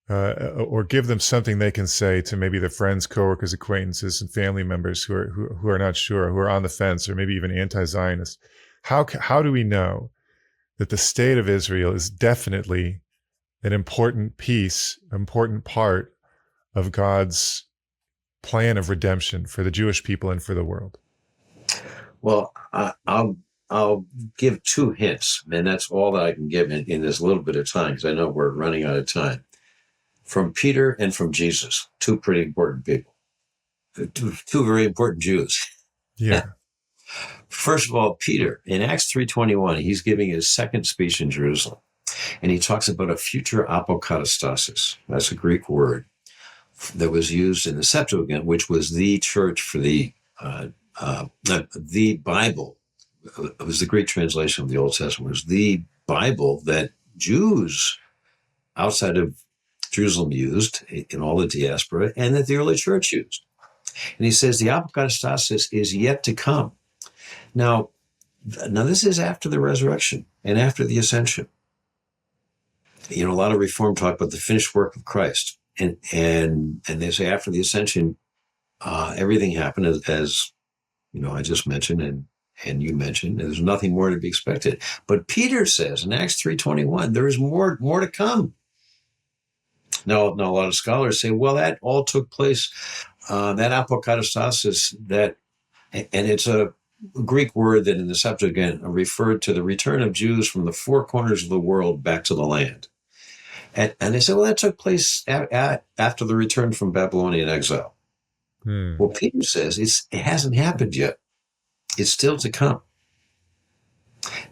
or give them something they can say to maybe their friends, coworkers, acquaintances, and family members who are not sure, who are on the fence, or maybe even anti-Zionist. How do we know that the state of Israel is definitely an important part of God's plan of redemption for the Jewish people and for the world? Well, I'll give two hints, and that's all that I can give in this little bit of time because I know we're running out of time. From Peter and from Jesus, two pretty important people, two very important Jews. Yeah. First of all, Peter, in Acts 3:21, he's giving his second speech in Jerusalem, and he talks about a future apokatastasis. That's a Greek word that was used in the Septuagint, which was the church for the Bible. It was the Greek translation of the Old Testament. It was the Bible that Jews outside of Jerusalem used in all the diaspora and that the early church used. And he says the apokatastasis is yet to come. Now this is after the resurrection and after the ascension. A lot of Reform talk about the finished work of Christ. And they say after the ascension, everything happened as I just mentioned and you mentioned, and there's nothing more to be expected. But Peter says in Acts 3:21, there is more to come. Now, a lot of scholars say, well, that all took place, that apokatastasis, and it's a Greek word that in the Septuagint referred to the return of Jews from the four corners of the world back to the land. And they say, well, that took place after the return from Babylonian exile. Well, Peter says it hasn't happened yet. It's still to come.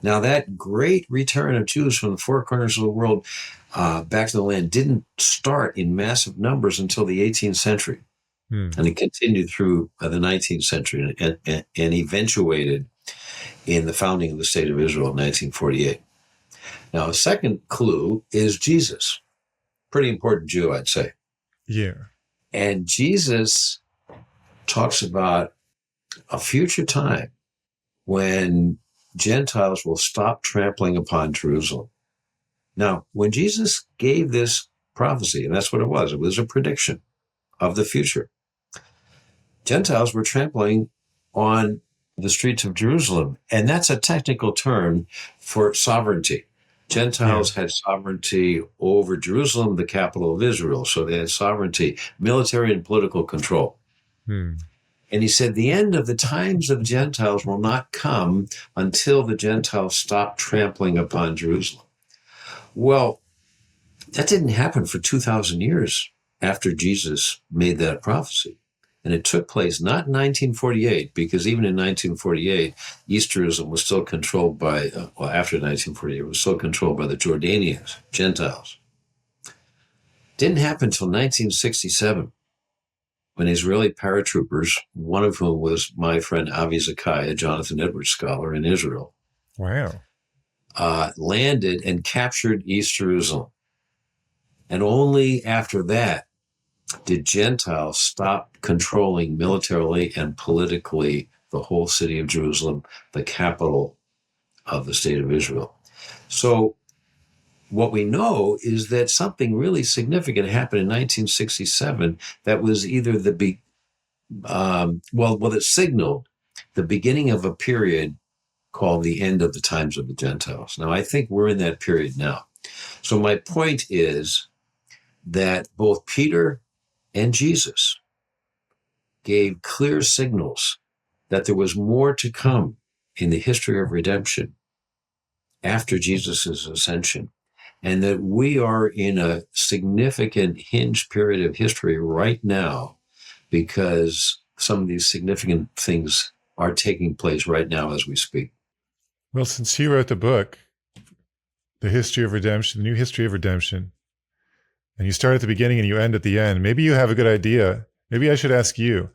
Now, that great return of Jews from the four corners of the world back to the land didn't start in massive numbers until the 18th century. And it continued through the 19th century and eventuated in the founding of the State of Israel in 1948. Now, a second clue is Jesus. Pretty important Jew, I'd say. Yeah. And Jesus talks about a future time when Gentiles will stop trampling upon Jerusalem. Now, when Jesus gave this prophecy, and that's what it was a prediction of the future. Gentiles were trampling on the streets of Jerusalem, and that's a technical term for sovereignty. Gentiles had sovereignty over Jerusalem, the capital of Israel, so they had sovereignty, military and political control. And he said, the end of the times of Gentiles will not come until the Gentiles stop trampling upon Jerusalem. Well, That didn't happen for 2,000 years after Jesus made that prophecy. And it took place not in 1948, because even in 1948, Easterism was still controlled by, after 1948, it was still controlled by the Jordanians, Gentiles. Didn't happen until 1967, when Israeli paratroopers, one of whom was my friend Avi Zakai, a Jonathan Edwards scholar in Israel, Wow. landed and captured East Jerusalem. And only after that did Gentiles stop controlling militarily and politically the whole city of Jerusalem, the capital of the state of Israel. So what we know is that something really significant happened in 1967 that was either that signaled the beginning of a period called the end of the times of the Gentiles. Now, I think we're in that period now. So my point is that both Peter and Jesus gave clear signals that there was more to come in the history of redemption after Jesus' ascension, and that we are in a significant hinge period of history right now because some of these significant things are taking place right now as we speak. Well, since you wrote the book, The History of Redemption, The New History of Redemption, and you start at the beginning and you end at the end, maybe you have a good idea. Maybe I should ask you,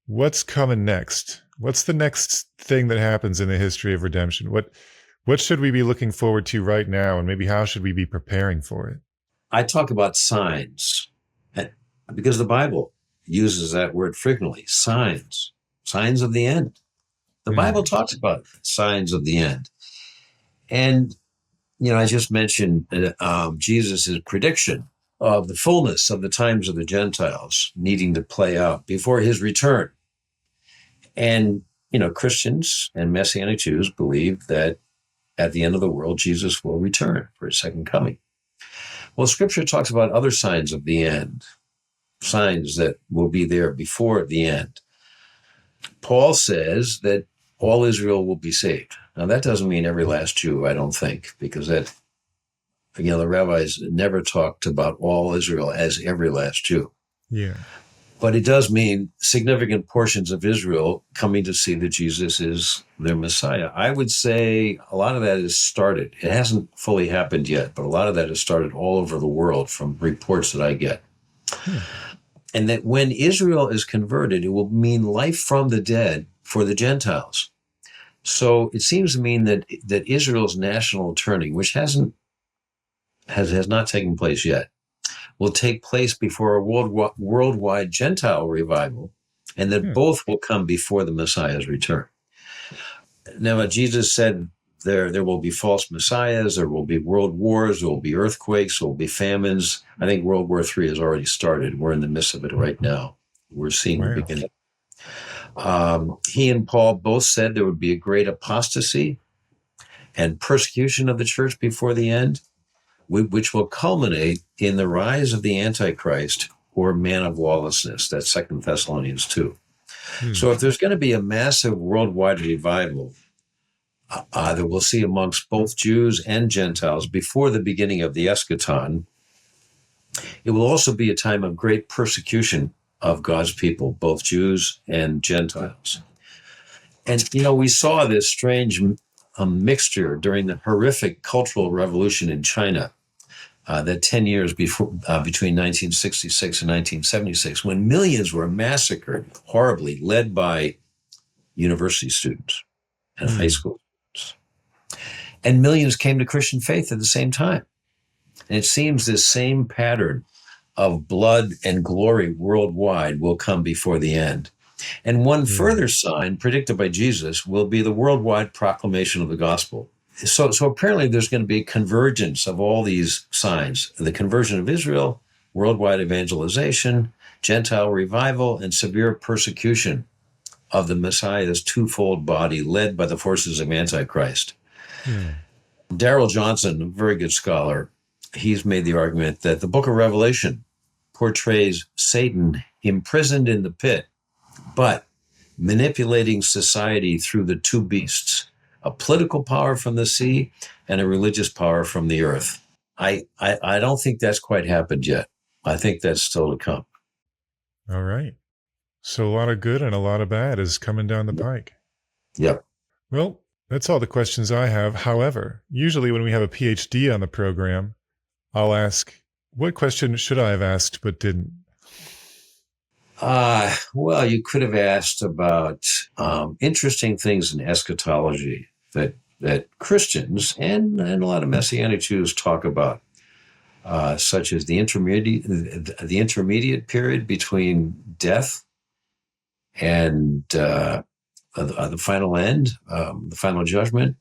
what's coming next? What's the next thing that happens in the history of redemption? What should we be looking forward to right now, and maybe how should we be preparing for it? I talk about signs, because the Bible uses that word frequently, signs of the end. The Bible talks about signs of the end. And, I just mentioned Jesus' prediction of the fullness of the times of the Gentiles needing to play out before his return. And, Christians and Messianic Jews believe that at the end of the world, Jesus will return for his second coming. Well, Scripture talks about other signs of the end, signs that will be there before the end. Paul says that all Israel will be saved. Now, that doesn't mean every last Jew, I don't think, because that, the rabbis never talked about all Israel as every last Jew. Yeah. But it does mean significant portions of Israel coming to see that Jesus is their Messiah. I would say a lot of that has started. It hasn't fully happened yet, but a lot of that has started all over the world from reports that I get. And that when Israel is converted, it will mean life from the dead for the Gentiles. So it seems to mean that Israel's national turning, which has not taken place yet, will take place before a worldwide Gentile revival, and that both will come before the Messiah's return. Now, Jesus said there will be false messiahs, there will be world wars, there will be earthquakes, there will be famines. I think World War III has already started. We're in the midst of it right now. We're seeing the beginning. He and Paul both said there would be a great apostasy and persecution of the church before the end, which will culminate in the rise of the Antichrist or man of lawlessness. That's 2 Thessalonians 2. So if there's going to be a massive worldwide revival that we'll see amongst both Jews and Gentiles before the beginning of the eschaton, it will also be a time of great persecution of God's people, both Jews and Gentiles. And, we saw this strange mixture during the horrific Cultural Revolution in China, that 10 years before, between 1966 and 1976, when millions were massacred horribly, led by university students and high school students. And millions came to Christian faith at the same time. And it seems this same pattern of blood and glory worldwide will come before the end. And one further sign predicted by Jesus will be the worldwide proclamation of the gospel. So apparently there's going to be a convergence of all these signs: the conversion of Israel, worldwide evangelization, Gentile revival, and severe persecution of the Messiah's twofold body led by the forces of Antichrist. Darrell Johnson, a very good scholar, he's made the argument that the book of Revelation portrays Satan imprisoned in the pit, but manipulating society through the two beasts, a political power from the sea and a religious power from the earth. I don't think that's quite happened yet. I think that's still to come. All right. So a lot of good and a lot of bad is coming down the pike. Yep. Well, that's all the questions I have. However, usually when we have a PhD on the program, I'll ask, what question should I have asked but didn't? Well, you could have asked about interesting things in eschatology that Christians and a lot of Messianic Jews talk about, such as the intermediate period between death and the final end, the final judgment.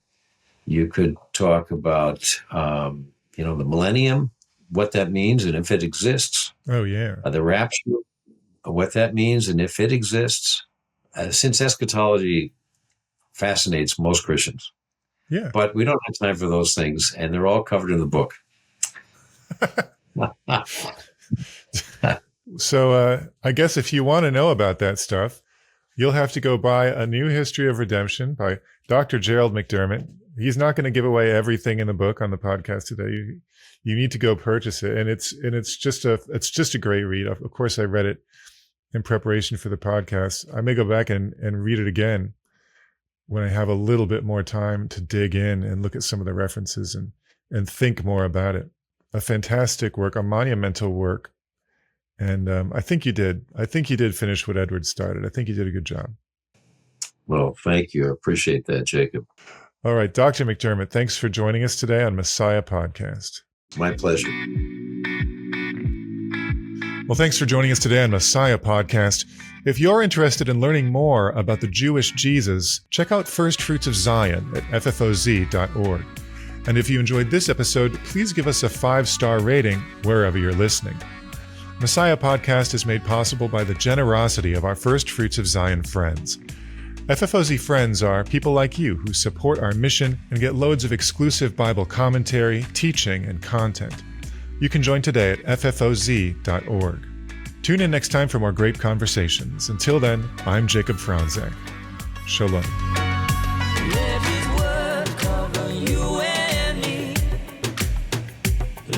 You could talk about the millennium, what that means, and if it exists. Oh, yeah. The rapture, what that means, and if it exists. Since eschatology fascinates most Christians. Yeah. But we don't have time for those things, and they're all covered in the book. So I guess if you want to know about that stuff, you'll have to go buy A New History of Redemption by Dr. Gerald McDermott. He's not going to give away everything in the book on the podcast today. You need to go purchase it, and it's just a great read. Of course, I read it in preparation for the podcast. I may go back and read it again when I have a little bit more time to dig in and look at some of the references and think more about it. A fantastic work, a monumental work. And I think you did. I think you did finish what Edward started. I think you did a good job. Well, thank you. I appreciate that, Jacob. All right, Dr. McDermott, thanks for joining us today on Messiah Podcast. My pleasure. Well, thanks for joining us today on Messiah Podcast. If you're interested in learning more about the Jewish Jesus, check out First Fruits of Zion at ffoz.org. And if you enjoyed this episode, please give us a 5-star rating wherever you're listening. Messiah Podcast is made possible by the generosity of our First Fruits of Zion friends. FFOZ friends are people like you who support our mission and get loads of exclusive Bible commentary, teaching, and content. You can join today at ffoz.org. Tune in next time for more great conversations. Until then, I'm Jacob Franzak. Shalom. Let his word cover you and me,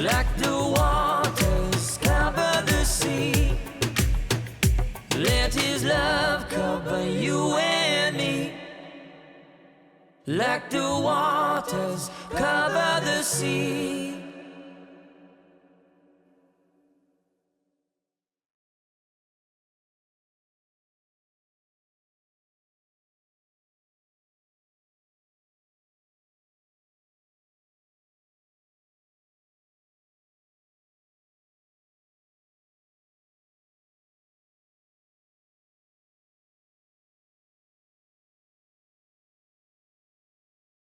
like the waters cover the sea. Let his love cover you and me, like the waters cover the sea.